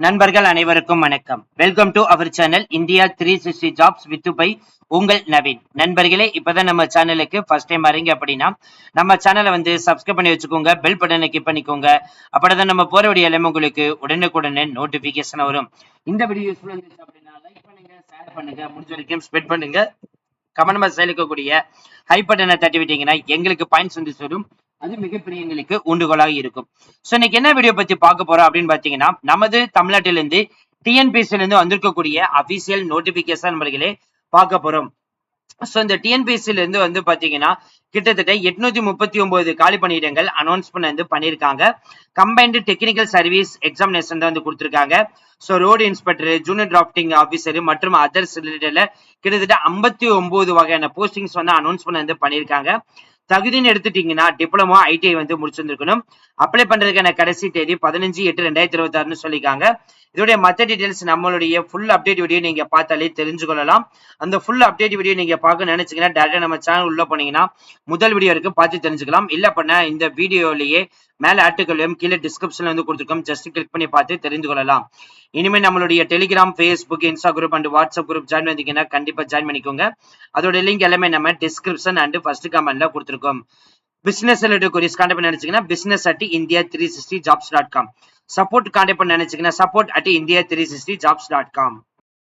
நண்பர்கள் அனைவருக்கும் வணக்கம். Welcome to our channel India 360 jobs with by உங்கள் நவீன். நண்பர்களே, இப்பதான் நம்ம சேனலுக்கு ஃபர்ஸ்ட் டைம் வரீங்க அப்படின்னா நம்ம சேனலை வந்து சப்ஸ்கிரைப் பண்ணி வச்சுக்கோங்க, பெல் பட்டனை கிளிக் பண்ணிக்கோங்க. அப்படிதான் நம்ம போற வீடியோ எல்லாமே உங்களுக்கு உடனுக்குடனே நோட்டிபிகேஷன் வரும். இந்த வீடியோ யூஸ்ஃபுல் இருந்துச்சு அப்படின்னா லைக் பண்ணுங்க, ஷேர் பண்ணுங்க, முடிஞ்ச வரைக்கும் ஸ்ப்ரெட் பண்ணுங்க. கமெண்ட் பாக்ஸ் இருக்கக்கூடிய ஹை பட்டனை தட்டி விட்டீங்கன்னா எங்களுக்கு பாயிண்ட்ஸ் வந்து சொல்லும். அது மிகப்பெரிய எங்களுக்கு ஊண்டுகோலாக இருக்கும். சோ இன்னைக்கு என்ன வீடியோ பத்தி பார்க்க போறோம் அப்படின்னு பாத்தீங்கன்னா, நமது தமிழ்நாட்டிலிருந்து டிஎன்பிஎஸ்சில இருந்து வந்திருக்கக்கூடிய அபிஷியல் நோட்டிபிகேஷன் நம்மளே பார்க்க போறோம். சோ இந்த டிஎன்பிஎஸ்சில இருந்து வந்து பாத்தீங்கன்னா கிட்டத்தட்ட 839 காலி பணியிடங்கள் அனௌன்ஸ்மெண்ட் வந்து பண்ணியிருக்காங்க. கம்பைன்டு டெக்னிக்கல் சர்வீஸ் எக்ஸாமினேஷன் தான் வந்து கொடுத்திருக்காங்க. So road inspector, junior drafting officer மற்றும் அதர்ஸ் ரிலேட்டட்ல கிட்டத்தட்ட 59 வகையான போஸ்டிங்ஸ் வந்து அனௌன்ஸ்மெண்ட் வந்து பண்ணியிருக்காங்க. தகுதின்னு எடுத்துட்டீங்கன்னா டிப்ளமோ ஐடிஐ வந்து முடிச்சிருந்திருக்கணும். அப்ளை பண்றதுக்கான கடைசி தேதி 15/8/2026 சொல்லியிருக்காங்க. இதோடைய மற்ற டீடைல்ஸ் நம்மளுடைய ஃபுல் அப்டேட் வீடியோ நீங்க பார்த்தாலே தெரிஞ்சுக்கொள்ளலாம். அந்த ஃபுல் அப்டேட் வீடியோ நீங்க பார்க்க நினைச்சீங்கன்னா டேரக்டா நம்ம சேனல் உள்ள போனீங்கன்னா முதல் வீடியோ இருக்கு, பார்த்து தெரிஞ்சுக்கலாம். இல்ல பண்ண இந்த வீடியோலயே மேல ஆர்டிகல் கீழே டிஸ்கிரிப்ஷன்ல வந்து கொடுத்துருக்கோம், ஜஸ்ட் கிளிக் பண்ணி பார்த்து தெரிந்து கொள்ளலாம். இனிமே நம்மளுடைய Telegram, Facebook, Insta group and WhatsApp group join பண்ணீங்கன்னா கண்டிப்பா ஜாயின் பண்ணிக்கோங்க. அதோட லிங்க் எல்லாமே நம்ம டிஸ்கிரிப்ஷன் அண்ட் ஃபர்ஸ்ட் கமெண்ட்ல கொடுத்துருக்கோம். பிசினஸ் ரிலேட்டட் கொரிஸ் கான்டாக்ட் பண்ண நினைச்சீங்கன்னா business@india360jobs.com. சப்போர்ட் கான்டாக்ட் பண்ண நினைச்சீங்கன்னா support@india360jobs.com.